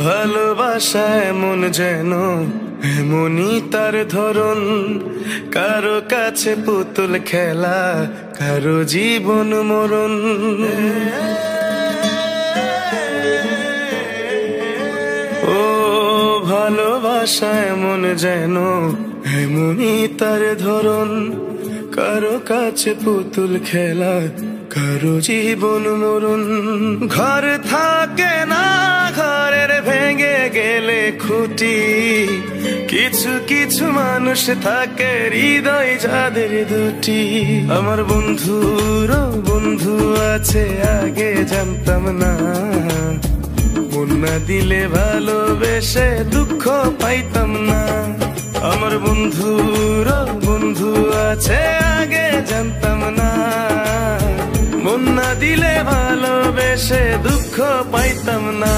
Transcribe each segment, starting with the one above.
ভালোবাসা এমন যেন এমনই তার ধরন, কারো কাছে পুতুল খেলা, কারো জীবন মরণ। ও ভালোবাসা এমন যেন এমনই তার ধরন, কারো কাছে পুতুল খেলা, কারো জীবন মরণ। ঘর থাকে না, ঘরের ভেঙে গেলে খুঁটি, কিছু কিছু মানুষ থাকে হৃদয় যাদের দুটি। আমার বন্ধুরও বন্ধু আছে, আগে জানতাম না, মন না দিলে ভালোবেসে দুঃখ পাইতাম না। আমার বন্ধুরও বন্ধু আছে, আগে জানতাম না, মন না দিলে ভালোবেসে দুঃখ পাইতাম না।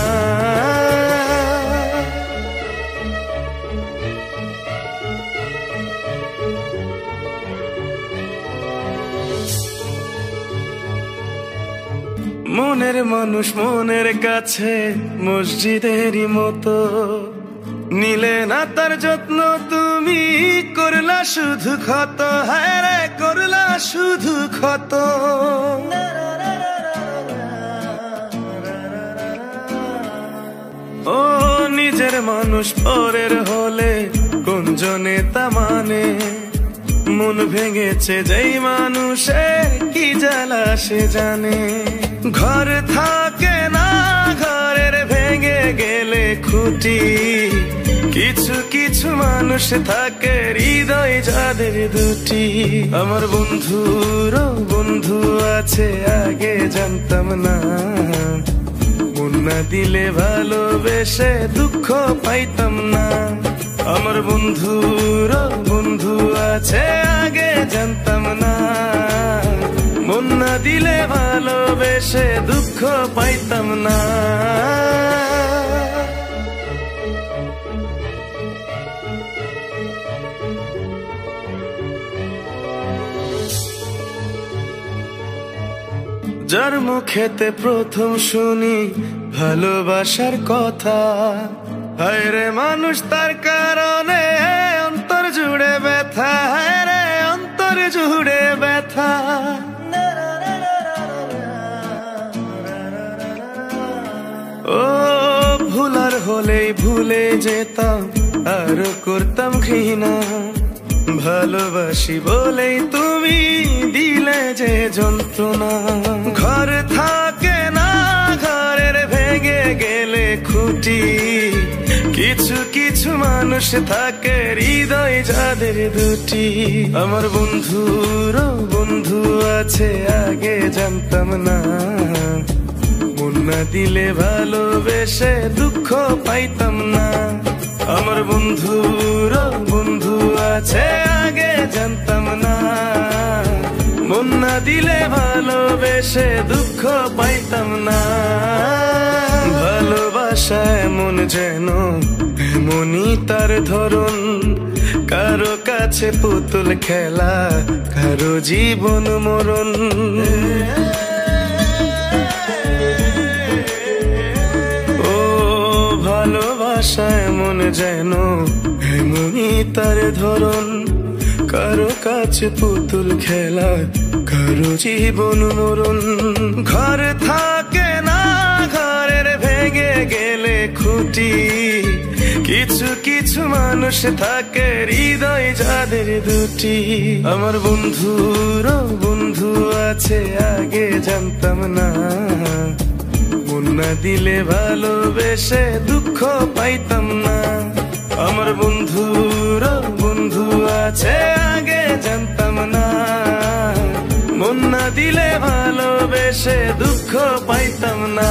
মনের মানুষ মনের কাছে মসজিদেরই মতো, নিলে না তার যত্ন তুমি, করলা শুধু ক্ষত, হায় রে করলা শুধু ক্ষত। ও নিজের মানুষ পরের হলে কোন জনে তা মানে, মন ভেঙেছে যেই মানুষের কি জ্বালা সে জানে। ঘর থাকে না, ঘরের ভেঙে গেলে খুঁটি, কিছু কিছু মানুষ থাকে হৃদয় যাদের দুটি। আমার বন্ধুরও বন্ধু আছে, আগে জানতাম না, মন না দিলে ভালোবেসে দুঃখ পাইতাম না। আমার বন্ধুরও বন্ধু আছে, আগে জানতাম না, মন না দিলে ভালোবেসে দুঃখ পাইতাম না। যার মুখেতে প্রথম শুনি ভালোবাসার কথা, হায় রে মানুষ তার কারণে অন্তর জুড়ে ব্যথা, হায় রে অন্তর জুড়ে ব্যথা। ও ভুলার হলেই ভুলে যেতাম, আর করতাম ঘৃণা, ভালোবাসি বলেই তুমি দিলে যে যন্ত্রণা। ঘর থাকে না, ঘরের ভেঙে গেলে খুঁটি, কিছু কিছু মানুষ থাকে হৃদয় যাদের দুটি। আমার বন্ধুরও বন্ধু আছে, আগে জানতাম না, মন না দিলে ভালোবেসে দুঃখ পাইতাম না। আমার বন্ধুরও বন্ধু আছে, আগে জানতাম না, মন না দিলে ভালোবেসে দুঃখ পাইতাম না। ভালোবাসা এমন যেন এমনই তার ধরন, কারো কাছে পুতুল খেলা, কারো জীবন মরণ। ও ভালোবাসা এমন যেন এমনই তার ধরন, কারো কাছে পুতুল খেলা, কারো জীবন মরণ। ঘর থাকে না, ঘরের ভেঙে গেলে খুঁটি, কিছু কিছু মানুষ থাকে হৃদয় যাদের দুটি। আমার বন্ধুরও বন্ধু আছে, আগে জানতাম না, মন না দিলে ভালোবেসে দুঃখ পাইতাম না। আমার বন্ধুরও বন্ধু আছে, আগে জানতাম না, মন না দিলে ভালোবেসে দুঃখ পাইতাম না।